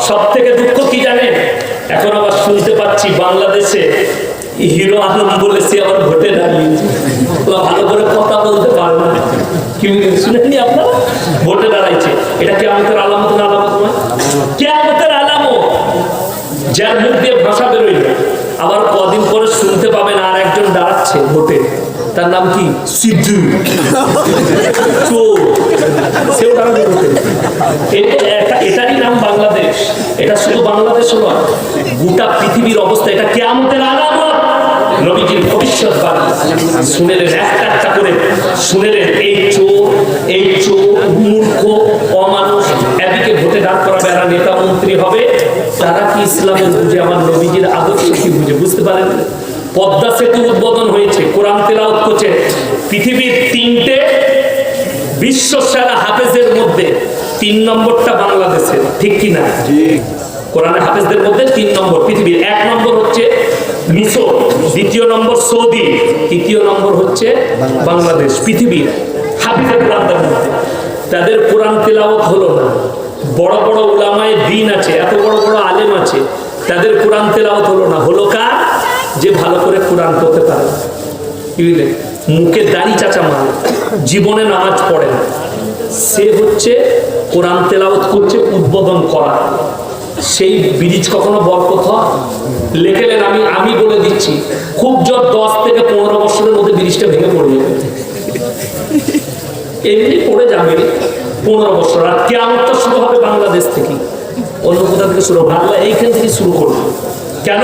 সব থেকে দুঃখ কি জানেন, এখন আবার শুনতে পাচ্ছি বাংলাদেশে হিরো আলম বলেছে আবার ভোটে দাঁড়িয়েছে। ভালো করে কথা বলতে পারবে না, কি শুনেননি আপনারা? ভোটে দাঁড়াইছে। এটা কিয়ামতের আলামত না আলামত নয়? কিয়ামতের আলামত। যার মুখ দিয়ে ভাষা বেরোয় না, আবার কদিন পরে শুনতে পাবেন আর একজন দাঁড়াচ্ছে ভোটে, তার নাম কি? সিদ্ধু। সেও দাঁড়াবে ভোটে। এটারই নাম বাংলাদেশ। এটা শুধু বাংলাদেশ নয়, গোটা পৃথিবীর অবস্থা। এটা কিয়ামতের আলামত, নবীজির ভবিষ্যৎবাণী। শুনেলেন একটা একটা করে, শুনেলেন এই চোর মূর্খ অমানুষ এদিকে ভোটে দাঁড় করাবে, এরা নেতা মন্ত্রী হবে। তারা কি ইসলামের বুঝে, আমার নবীজির আদর্শ কি বুঝে? বুঝতে পারেন? পদ্মা সেতু উদ্বোধন হয়েছে, কোরআন তেলাওয়াত করছে। পৃথিবীর 3টে বিশ্ব সেরা হাফেজের মধ্যে 3 নম্বরটা বাংলাদেশের, ঠিক কিনা? কোরআনের হাফেজদের মধ্যে 3 নম্বর পৃথিবীর। 1 নম্বর হচ্ছে মিশর, 2য় নম্বর সৌদি, 3য় নম্বর হচ্ছে বাংলাদেশ। পৃথিবীর হাফেজের কোরআনদের মধ্যে তাদের কোরআন তেলাওয়াত হলো না। বড় বড় উলামায়ে দ্বীন আছে, এত বড় বড় আলেম আছে, তাদের কোরআন তেলাওয়াত হলো না। হলো কার? যে ভালো করে কোরআন পড়তে পারে। কি বুঝলে? মুখে দাড়ি চাচা মান, জীবনে নামাজ পড়ে না, সে হচ্ছে কোরআন তেলাওয়াত করছে উদ্বোধন করা। সেই ব্রিজ কখনো বরকত হয়? লেখেলেন, আমি বলে দিচ্ছি, খুব জোর 10 থেকে 15 বছরের মধ্যে ব্রিজটা ভেঙে পড়ে যাবে। এমনি পড়ে যাবে 15 বছর। আর কিয়ামতটা শুরু হবে বাংলাদেশ থেকে, অন্য কোথা থেকে শুরু হবে? বাংলা এইখান থেকে শুরু করবে। কেন?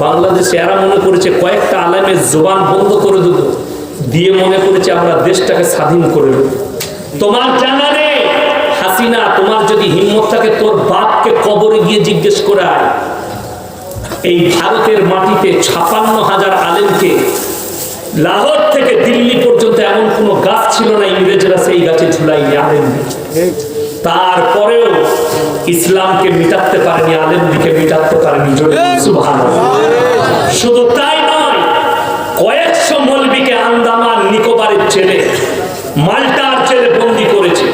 বাংলাদেশে এরা মনে করেছে কয়েকটা আলেমের জবান বন্ধ করে দেব, দিয়ে মনে করেছে আমরা দেশটাকে স্বাধীন করে দেব। তোমার জানা নেই হাসিনা, তোমার যদি হিম্মত থাকে তোর বাপকে কবরে গিয়ে জিজ্ঞেস করে আয়। এই ভারতের মাটিতে 56,000 আলেমকে, লাহোর থেকে দিল্লি পর্যন্ত এমন কোনো গাছ ছিল না ইংরেজরা সেই গাছে ঝুলাইনি আলেমদের। তারপরেও ইসলামকে মিটাতে পারেনি, আলেমদিকে মিটাতে পারেনি। সুবহানাল্লাহ। শুধু তাই নয়, কয়েকশো মৌলবীকে আন্দামান নিকোবরের জেলে, মাল্টার জেলে বন্দী করেছে।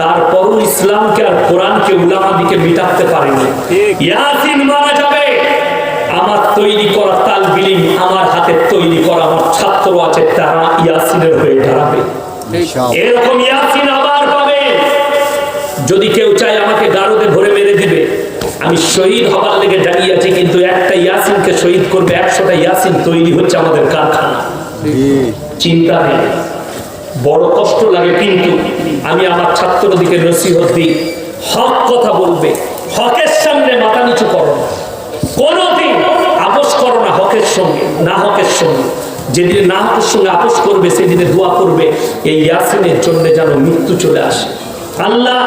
তারপরও ইসলামকে আর কোরআনকে, উলামাদিকে মিটাতে পারেনি। ইয়াসিন মারা যাবে, আমার তৈরি করা তালবিলিম, আমার হাতে তৈরি করা আমার ছাত্র আছে, তারা ইয়াসিনের হয়ে দাঁড়াবে। এরকম ইয়াসিন আবার পাবে। যদি কেউ চায় আমাকে গারদে ভরে মেরে দিবে, আমি শহীদ হবার লেগে দাঁড়িয়ে আছি, কিন্তু একটা ইয়াসিনকে শহীদ করবে 100টা ইয়াসিন তৈরি হচ্ছে আমাদের কারখানা। চিন্তা নেই, বড় কষ্ট লাগে, কিন্তু আমি আমার ছাত্রদিকে নসিহত দিই, হক কথা বলবে, হকের সামনে মাথা নিচু করো না, কোনোদিন আপোষ করো না হকের সঙ্গে, না হকের সঙ্গে। যেদিন না হকের সঙ্গে আপোষ করবে, সেদিনে দোয়া করবে এই ইয়াসিনের জন্য যেন মৃত্যু চলে আসে। আল্লাহ,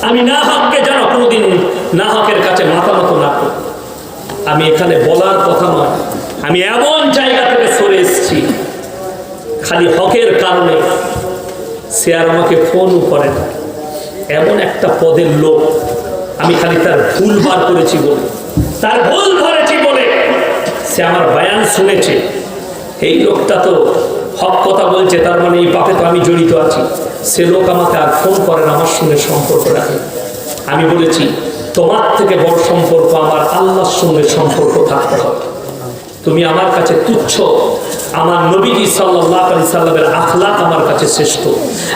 আমি না হককে যেন কোনোদিন না হকের কাছে মাথা নত না করি। আমি এখানে বলার কথা নয়, আমি এমন জায়গা থেকে সরে এসেছি খালি হকের কারণে, সে আর আমাকে ফোনও করে না। এমন একটা পদের লোক, আমি খালি তার ভুল বার করেছি বলে, তার ভুল ধরেছি বলে সে আমার বয়ান শুনেছে। এই লোকটা তো হক কথা বলছে, তার মানে এই পাপে তো আমি জড়িত আছি। সে লোক আমাকে আর ফোন করে না, আমার সঙ্গে সম্পর্ক রাখে। আমি বলেছি, তোমার থেকে বড় সম্পর্ক আমার আল্লাহর সঙ্গে সম্পর্ক থাকতে হবে। তুমি আমার কাছে তুচ্ছ, আমার নবীজি সাল্লাল্লাহু আলাইহি সাল্লামের আখলাক আমার কাছে শ্রেষ্ঠ,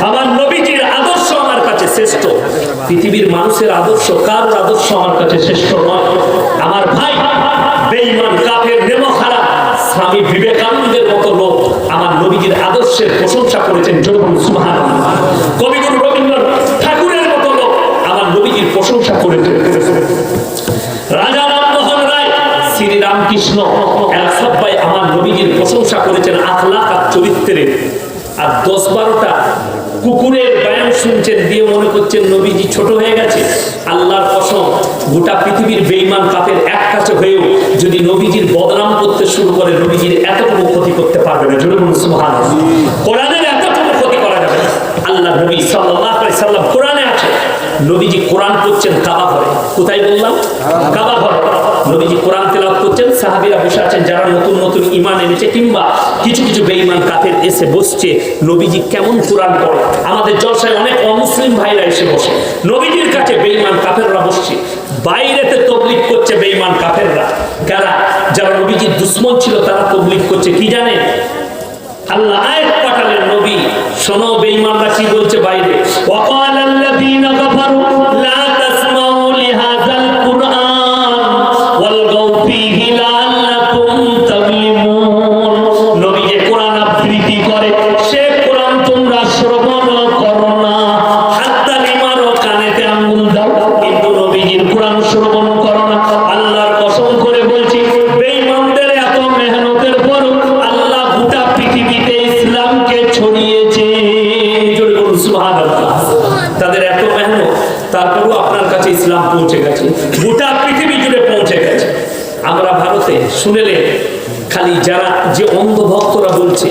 আমার নবীজির আদর্শ আমার কাছে শ্রেষ্ঠ। পৃথিবীর মানুষের আদর্শ, কার আদর্শ আমার কাছে শ্রেষ্ঠ নয়। আমার ভাই বেঈমান, কাফের, নেমখারা স্বামী বিবেকানন্দের মতো লোক আমার নবীজির আদর্শের প্রশংসা করেছেন। সুবহানাল্লাহ। কবিগুরু রবীন্দ্রনাথ ঠাকুরের মতো লোক আমার নবীজির প্রশংসা করেছেন। রাজা রামমোহন রায়, শ্রী রামকৃষ্ণ, এরা সবাই আমার নবীজির প্রশংসা করেছেন আখলাক আর চরিত্রের। আর 10-12টা কুকুরের বয়ান শুনছেন, দিয়ে মনে করছেন নবীজি ছোট হয়ে গেছে। আল্লাহর কসম, গোটা পৃথিবীর বেঈমান কাফের এক কাছে হয়েও যদি নবীজির বদনাম করতে শুরু করে, নবীজির এতটুকু ক্ষতি করতে পারবে না। জোরে বলুন সুবহানাল্লাহ। কোরআনের এতটুকু ক্ষতি করা যাবে না। আল্লাহ নবী সাল্লাল্লাহু আলাইহি সাল্লাম কোরআনে আছে, নবীজি কোরআন পড়ছেন কাবা ঘরে। কোথায় বললাম? কাবা ঘরে। নবীজি কোরআন তেলাওয়াত করছেন, সাহাবীরা বসে আছেন যারা নতুন নতুন ঈমান এনেছে, কিংবা কিছু কিছু বেঈমান কাফের এসে বসছে। নবীজি কেমন কোরআন পড়ে। আমাদের জলসায় অনেক অমুসলিম ভাইরা এসে বসে, নবীজির কাছে বেঈমান কাফেররা বসছে। বাইরেতে তাবলীগ করছে বেঈমান কাফেররা। কারা? যারা নবীজির দুশমন ছিল তারা তাবলীগ করছে। কি জানেন? আল্লাহ আয়াত পাঠালেন, নবী শোনো বেঈমানরা কি বলছে বাইরে। ওয়াকালাল্লাযীনা কাফারু লা তাসমাউ লিহাযাল কুরআন ওয়ালগাউ ফীহি লাআল্লাকুম তাগলিবুন। নবী যে কোরআন আবৃত্তি করে সে কোরআন তোমরা শ্রবণ করো না। হাত্তা লিমারো কানেতে আঙ্গুল দাও, কিন্তু নবীজির কোরআন শ্রবণ করো না। আল্লাহর কসম করে বলছি, বেঈমানদের এত মেহনতের পর আল্লাহ গোটা পৃথিবীতে ইসলামকে ছড়িয়েছে। জোরে বলুন সুবহানাল্লাহ। তাদের এত মেহনত, তারপরও আপনার কাছে ইসলাম পৌঁছে গেছে, গোটা পৃথিবী জুড়ে পৌঁছে গেছে। আমরা ভারতে শুনেলে খালি যারা যে অন্ধ ভক্তরা বলছে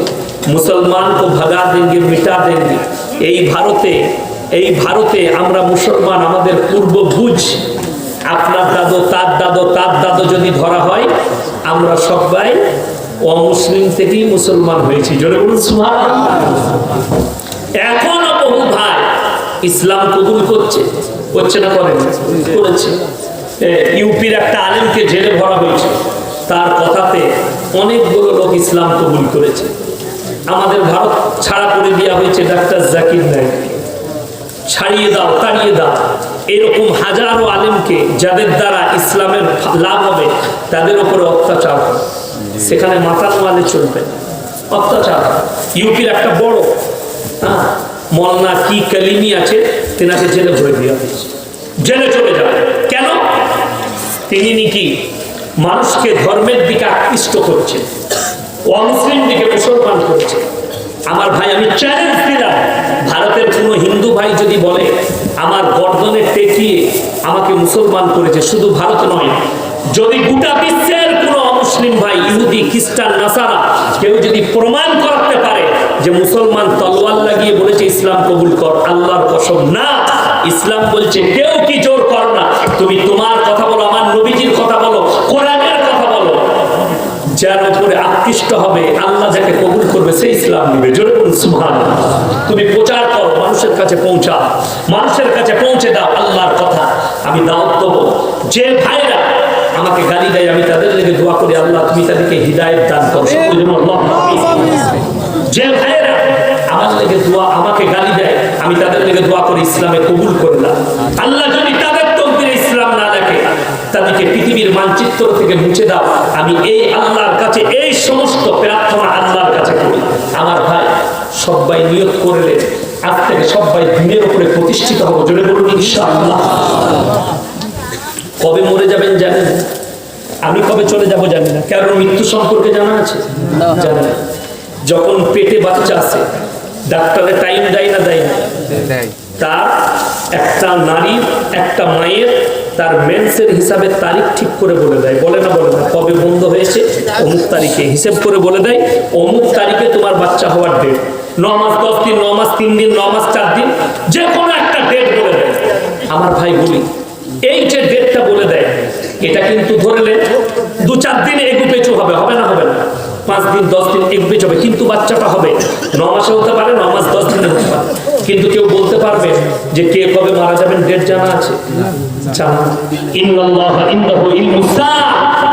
মুসলমান কো ভাগা দেंगे মিটা দেंगे, এই ভারতে আমরা মুসলমান, আমাদের পূর্ব ভুজ, আপনার দাদু তার দাদু তার দাদু যদি ধরা হয়, আমরা সবাই অমুসলিম থেকেই মুসলমান হয়েছি। জোরে বলুন সুবহানাল্লাহ। এখনো বহু ভাই ইসলাম কবুল করছে না করেছে। ইউপির একটা আলেমকে জেলে ভরা হয়েছে, তার কথাতে অনেকগুলো লোক ইসলাম কবুল করেছে। আমাদের ভারত ছাড়া করে দেওয়া হয়েছে ডাক্তার জাকির নায়েককে। ছাড়িয়ে দাও, তাড়িয়ে দাও, এরকম হাজারো আলেমকে যাদের দ্বারা ইসলামের লাভ হবে তাদের উপরে অত্যাচার হয়। সেখানে মাথা নোয়ালে চলবে, অত্যাচার। ইউপির একটা বড় মলনা কি কালিমি আছে, তেনাকে জেলে ভরে দেওয়া হয়েছে, জেলে চলে যাবে। কেন? তিনি নাকি মানুষকে ধর্মের দিকে আকৃষ্ট করছে, অমুসলিম দিকে মুসলমান করছে। আমার ভাই, আমি চ্যালেঞ্জ দিলাম, ভারতের কোনো হিন্দু ভাই যদি বলে আমার গর্দনে টেকিয়ে আমাকে মুসলমান করেছে, শুধু ভারত নয়, যদি গোটা বিশ্বের কোনো অমুসলিম ভাই, ইহুদি, খ্রিস্টান, নাসারা, কেউ যদি প্রমাণ করতে পারে যে মুসলমান তলোয়ার লাগিয়ে বলেছে ইসলাম কবুল কর, আল্লাহর কসম না, ইসলাম বলছে কেউ কি জোর কর না, তুমি তোমার কথা বলো, আমার নবীজির কথা বলো, কোরআনের কথা বলো, যার উপরে আকৃষ্ট হবে আল্লাহ যাকে কবুল করবে সেই ইসলাম নিবে। জোরে বলুন সুবহানাল্লাহ। তুমি প্রচার করো, মানুষের কাছে পৌঁছাও, মানুষের কাছে পৌঁছে দাও আল্লাহর কথা। আমি দাওয়াত দেবো, যে ভাইরা আমাকে গালি দেয় আমি তাদের লেগে দোয়া করি, আল্লাহ তুমি তাদেরকে হিদায়াত দান করো। যে ভাইরা আমার লেগে দোয়া, আমাকে গালি দেয় আমি তাদের লেগে দোয়া করি ইসলামে কবুল করে না। আল্লাহ যদি তাদের তকদিরে ইসলাম না দেখে তাদেরকে পৃথিবীর মানচিত্র থেকে মুছে দাও। আমি এই আল্লাহর কাছে এই সমস্ত প্রার্থনা আল্লাহর কাছে করি। আমার ভাই, সবাই নিয়ত করলে আজ থেকে সবাই দিনের উপরে প্রতিষ্ঠিত হবো। জোরে বলুন ইনশাআল্লাহ। কবে মরে যাবেন জানেন? আমি কবে চলে যাব জানি না। কারণ মৃত্যু সম্পর্কে জানা আছে? জানা না। যখন পেটে বাচ্চা আছে, ডাক্তারের টাইম দেয় না? তার একটা নারীর, একটা মায়ের তার মেন্সের হিসাবে তারিখ ঠিক করে বলে দেয়, বলে না কবে বন্ধ হয়েছে, অমুক তারিখে হিসেব করে বলে দেয়, অমুক তারিখে তোমার বাচ্চা হওয়ার ডেট। 9 মাস 10 দিন, 9 মাস 3 দিন, 9 মাস 4 দিন, যে কোনো একটা ডেট বলে দেয়। আমার ভাই বলি, এই যে ডেটটা বলে দেয়, এটা কিন্তু ধরলে 2-4 দিন এগু পেছু হবে না? 5 দিন 10 দিন এগু পেছু হবে, কিন্তু বাচ্চাটা হবে 9 মাসে হতে পারে, 9 মাস 10 দিনে হতে পারে। কিন্তু কেউ বলতে পারবে যে কে কবে মারা যাবেন? ডেট জানা আছে? জানা। ইন্নাল্লাহা ইনদাহু ইলমুস সাআ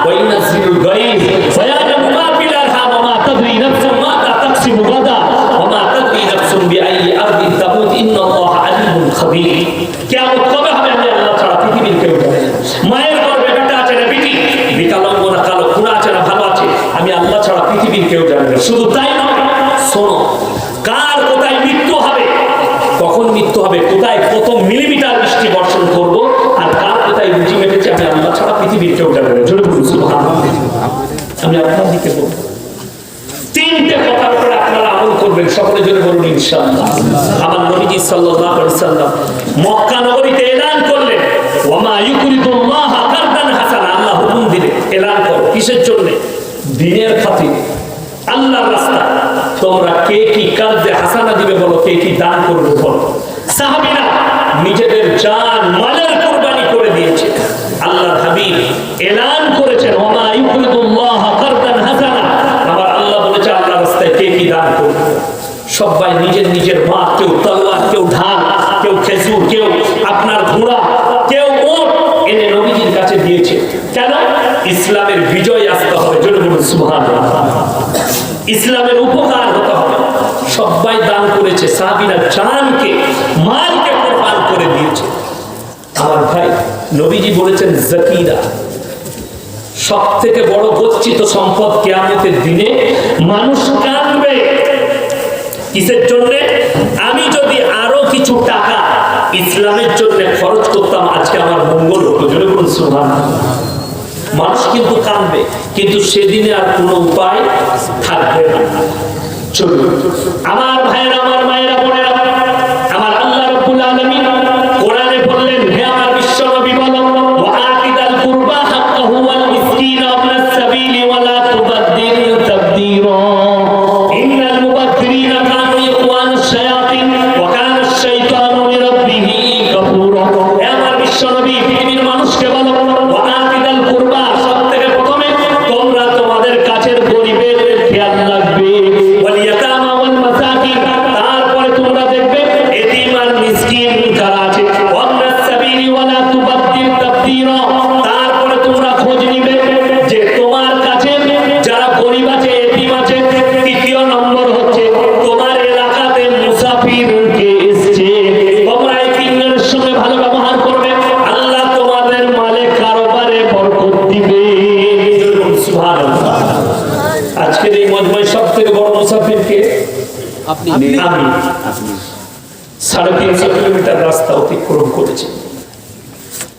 ওয়া ইউনাজ্জিলুল গায়ব ওয়া ইয়ালামু মা ফিল আরহাম ওয়া মা তাদরি নাফসুন মাযা তাকসিবু গাদা ওয়া মা তাদরি নাফসুন বিআইয়ি আরদিন তামুত ইন্নাল্লাহা আলিমুল খাবীর। কিয়ামত কবে হবে আমি আল্লাহ ছাড়া পৃথিবীর কেউ জানে না। মায়ের গর্ভে বেটা আছে না বেটি, বিকলাঙ্গ না কালো, খুড়া আছে না ভালো আছে, আমি আল্লাহ ছাড়া পৃথিবীর কেউ জানে না। শুধু তাই নয়, শোনো, কার কোথায় মৃত্যু হবে, কখন মৃত্যু হবে, কোথায় কত মিলিমিটার বৃষ্টি বর্ষণ করবো, আর কার কোথায় রুচি মেটেছে, আমি আল্লাহ ছাড়া পৃথিবীর কেউ জানে না। জোরে বলুন সুবহানাল্লাহ। আমি আপনার দিকে বলবো, 3টে কথার উপরে আপনারা আমল করবেন, সকলে জোরে বলুন ইনশাআল্লাহ। আমার নবীজি সাল্লাল্লাহু আলাইহি ওয়াসাল্লাম মক্কা নগরীতে এলান করলেন, ওয়া মা ইউকরিদুল্লাহা কারদান হাসানা, আল্লাহ হুকুম দিলেন এলান করো। কিসের জন্য? দ্বীনের খাতিরে, আল্লাহর রাস্তা। তোমরা কে কি কারদে হাসানা দিবে বলো, কে কি দান করবে বলো। সাহাবীরা নিজেদের জান মালের কুরবানি করে দিয়েছে। আল্লাহর হাবিব এলান করেছেন, ওমা ইউরিদুল্লাহ কারদান হাসানা, আমার আল্লাহ বলেছে আল্লাহর রাস্তায় কে কি দান করবে, সবাই নিজের নিজের মা, কেউ তলোয়ার, কেউ ঢাল, কেউ খেজুর, কেউ আপনার ঘোড়া, কেউ উট এনে নবীজির কাছে দিয়েছে। কেন? ইসলামের বিজয় আসতে হবে, জোরে বলুন সুবহানাল্লাহ। ইসলামের উপকার হতে হবে। সবাই দান করেছে, সাহাবীরা জানকে মালকে কুরবান করে দিয়েছে। আমার ভাই নবীজি বলেছেন যাকিরা, সব থেকে বড় গচ্ছিত সম্পদ কিয়ামতের দিনে মানুষ কাঁদবে। কিসের জন্য? আমি যদি আরো কিছু টাকা ইসলামের জন্য খরচ করতাম আজকে আমার মঙ্গল হতো, জোরে বলুন সুবহানাল্লাহ। মানুষ কিন্তু কাঁদবে, কিন্তু সেদিনে আর কোনো উপায় থাকবে না। চলুন আমার ভাইয়েরা, আমার মায়েরা, বোনেরা, আমার আল্লাহ রাব্বুল আলামিন কোরআনে বললেন, হে আমার বিশ্ব নবী বলো, ওয়া আতিদাল কুরবা হাক্কাহু ওয়াল মিসকিন ওয়াবনাস সাবিলি ওয়া লা তুবাদদিল তাবদীরা ইন্নাল মুবাদদিরিনা কানু ইখওয়ানাশ শায়াতিন ওয়া কানা আশ-শাইতানু লিরাব্বিহি কাফুরা। হে আমার বিশ্ব নবী পৃথিবীর মানুষকে বলো, ওয়া আতিদাল কুরবা, সবথেকে প্রথমে তোমরা তোমাদের কাছের গরিবের খেয়াল রাখবে, ওয়াল ইয়াতামা ওয়াল মাসাকিন, তারপরে তোমরা দেখবে এতিম আর মিসকিন যারা আছে, ওয়াবনাস সাবিলি ওয়া লা তুবাদদিল তাবদীরা, তারপরে তোমরা খোঁজ নিবে যে তোমার কাছে যারা গরিব আছে, এতিম আছে। তৃতীয় নম্বর হচ্ছে তোমার এলাকাতে মুসাফির কে এসেছে, তোমরা এই তিনজনের সঙ্গে ভালো ব্যবহার করবে, আল্লাহ তোমাদের মালে কারবারে বরকত দিবে। সুবহানাল্লাহ। আজকের এই মজমায় সব থেকে বড় মুসাফির কে? আপনি। আমি 350 কিলোমিটার রাস্তা অতিক্রম করেছি।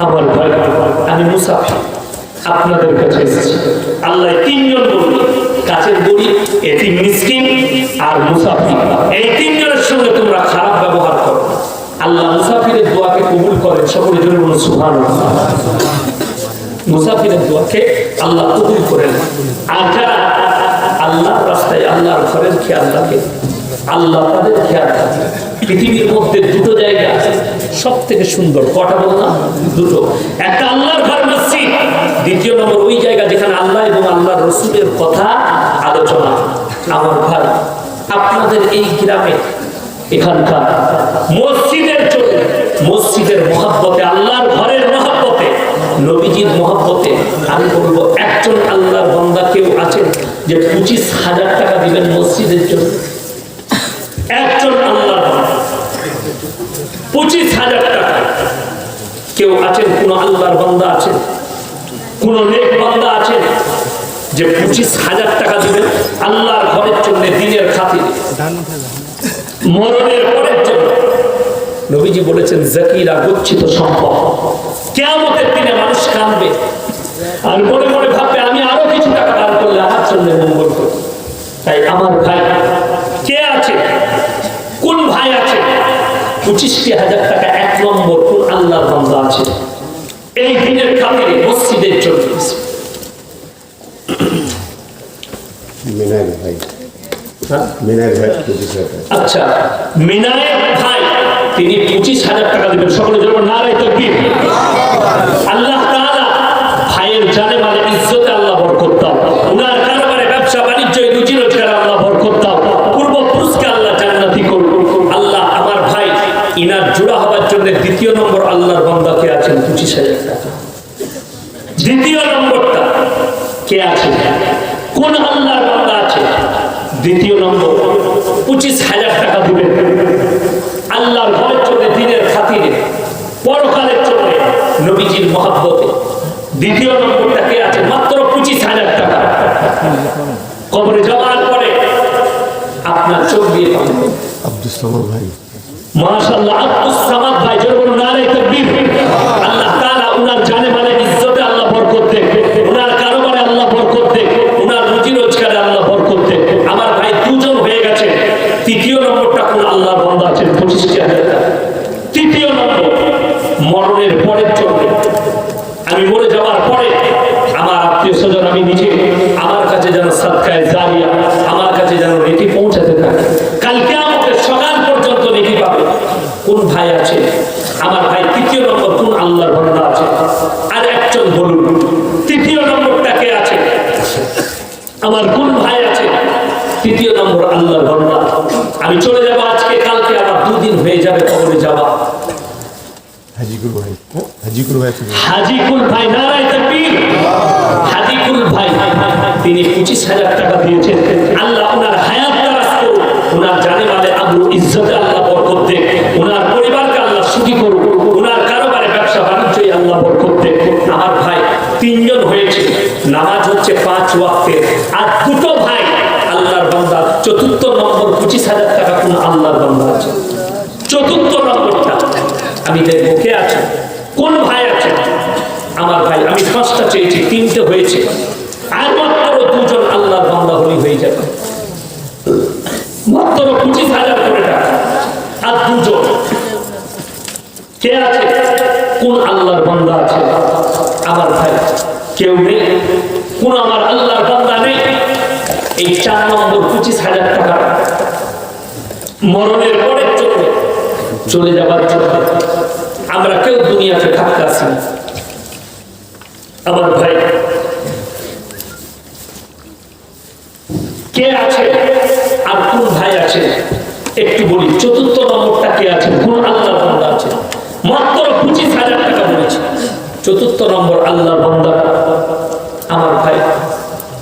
আমার ভাই, আমি মুসাফির, আপনাদের কাছে এসেছি। আল্লাহ তিনজন বললেন, কাছের গরিব, এতিম, মিসকিন আর মুসাফির, এই তিনজনের সঙ্গে তোমরা খারাপ ব্যবহার করো। আল্লাহ মুসাফিরের দোয়াকে কবুল করেন, সকলে জন্য বলুন সুবহানাল্লাহ। মুসাফিরের দোয়াকে আল্লাহ কবুল করেন। আর যারা আল্লাহর রাস্তায় আল্লাহর ঘরের খেয়াল রাখে, আল্লাহ তাদের খেয়াল রাখে। পৃথিবীর মধ্যে দুটো জায়গা আছে সব থেকে সুন্দর, কটা বললাম? দুটো। একটা আল্লাহর ঘর মসজিদ, দ্বিতীয় নম্বর ওই জায়গা যেখানে আল্লাহ এবং আল্লাহর রাসূলের কথা আলোচনা। আমার ভাই, আপনাদের এই গ্রামে এখানকার মসজিদের জন্য, মসজিদের মহব্বতে, আল্লাহর ঘরের মহব্বতে, নবীজির মহব্বতে, আমি বলবো একজন আল্লাহর বান্দা কেউ আছেন যে 25,000 টাকা দিবেন মসজিদের জন্য? একজন আল্লাহর বান্দা 25,000 টাকা কেউ আছেন? কোন আল্লাহর বান্দা আছেন, কোন নেক বান্দা আছেন যে 25,000 টাকা দিবেন আল্লাহর ঘরের জন্য, দ্বীনের খাতিরে, মরণের পরের জন্য? নবীজি বলেছেন যাকিরা, গচ্ছিত সম্পদ। কিয়ামতের দিনে মানুষ কাঁদবে আর মনে মনে ভাববে আমি আরো কিছু টাকা দান করলে আমার জন্য মঙ্গল হবে। তাই আমার ভাই কে আছে, কোন ভাই আছে 25,000 টাকা এক নম্বর কোন আল্লাহর বান্দা আছে এই দিনের খাতিরে মসজিদের জন্য? মিনার ভাই, মিনার ভাই 25,000 টাকা। আচ্ছা, মিনারের ভাই তিনি 25,000 টাকা দিবেন, সকলে জন্য নারায়ে তাকবীর। আল্লাহ তাআলা ভাইয়ের জানে মালে ইজ্জতে আল্লাহ বরকত দাও, উনার কারবারে ব্যবসা বাণিজ্য রুজি রোজগারে আল্লাহ বরকত দাও, পূর্বপুরুষকে আল্লাহ জান্নাতি করুন। আল্লাহ আমার ভাই ইনার জোড়া হবার জন্য দ্বিতীয় নম্বর আল্লাহর বান্দা কে আছেন? 25,000 টাকা। দ্বিতীয় নম্বরটা কে আছে? কোন আল্লাহর বান্দা আছে? দ্বিতীয় নম্বর 25,000 টাকা দিবেন আল্লাহর ঘরের জন্য, দ্বীনের খাতিরে, পরকালের জন্য, নবীজির মহব্বতে। দ্বিতীয় নম্বরটা কে আছে? মাত্র 25,000 টাকা। কবরে যাওয়ার পরে আপনার চোখ দিয়ে পাবেন আব্দুস সামাদ ভাই, মাশাআল্লাহ, আব্দুস সামাদ ভাই, জোরে বলুন নারায়ে তাকবীর। আল্লাহ তাআলা উনার জানে মানে ইজ্জতে আল্লাহ বরকত দেন, উনার কারবারে আল্লাহ বরকত দেন, উনার রুজি রোজগারে আল্লাহ বরকত দেন। আমার ভাই দুজন হয়ে গেছে। তৃতীয় নম্বরটা কোন আল্লাহর বান্দা আছেন? 25,000 টাকা। তৃতীয় নম্বর মরণের পরের জন্য, আমি মরে যাওয়ার পরে আমার আত্মীয় স্বজন, আমি নিজে, আমার কাছে যেন সাদকায়ে জারিয়া, আমার কাছে যেন নেকি পৌঁছাতে থাকে, কাল কিয়ামতের সকাল পর্যন্ত নেকি পাবে। কোন ভাই আছে আমার ভাই থেকে। হাজিকুল ভাই, নারায়ে তাকবীর। হাজিকুল ভাই তিনি 25,000 টাকা দিয়েছেন। আল্লাহ ওনার হায়াত দারাজ করুন, ওনার জানে মালে আবু ইজ্জতে আল্লাহ বরকত দেন, ওনার পরিবারকে আল্লাহ সুখী করুন, ওনার কারোবারে ব্যবসা বাণিজ্যে আল্লাহ বরকত দেন। আমার ভাই 3 জন হয়েছে, নামাজ হচ্ছে 5 ওয়াক্তের। আর 2টো ভাই আল্লাহর বান্দা। 4র্থ নম্বর 25,000 টাকা কোন আল্লাহর বান্দা আছে? 4র্থ নম্বরটা আমি দেখবো কে আছে, কোন ভাই আছে? আমার ভাই, আমি 5টা চেয়েছি, 3টে হয়েছে, আর মাত্র 2 জন আল্লাহর বান্দা হলি হয়ে যাবে। মাত্র 25,000 করে টাকা আর 2 জন কে আছে? কোন আল্লাহর বান্দা আছে? আমার ভাই কেউ নেই, কোন আমার আল্লাহর বান্দা নেই। এই 4 নম্বর 25,000 টাকা মরণের পরের জন্য, চলে যাবার জন্য আমরা কেউ দুনিয়াতে থাকতে আসি না। আমার ভাই কে আছে আর কোন ভাই আছে একটু বলি। 4র্থ নম্বরটা কে আছে, কোন আল্লাহর বান্দা আছে? মাত্র 25,000 টাকা বলেছে। 4র্থ নম্বর আল্লাহর বান্দা। আমার ভাই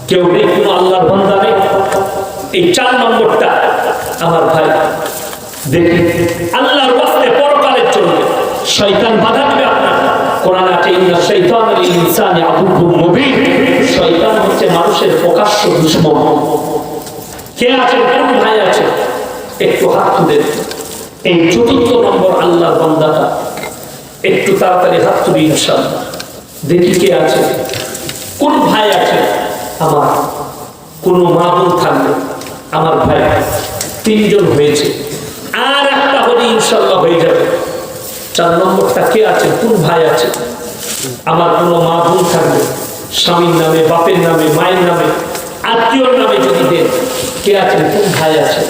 কেউ নেই, কোন আল্লাহর বান্দা নেই। এই 4 নম্বরটা আমার ভাই দেখি আল্লাহর ওয়াস্তে পরকালের জন্য শয়তান বাধা দিবে আপনার। কোরআনে আছে ইন্না শাইতানা লিল ইনসানি আদুউম মুবিন। শয়তান হচ্ছে মানুষের প্রকাশ্য দুশমন। কে আছে, কোন ভাই আছে একটু হাত তুলে। এই 4র্থ নম্বর আল্লাহর বান্দাটা একটু তাড়াতাড়ি হাত তুলি ইনশাআল্লাহ, দেখি কে আছে, কোন ভাই আছে। আমার কোন মা বোন থাকবে। আমার ভাই 3 জন হয়েছে, আর একটা হলে ইনশাআল্লাহ হয়ে যাবে। 4 নম্বরটা কে আছে, কোন ভাই আছে? আমার কোন মা বোন থাকবে, স্বামীর নামে, বাপের নামে, মায়ের নামে, আত্মীয়র নামে যদি দেন, কে আছে, কোন ভাই আছে?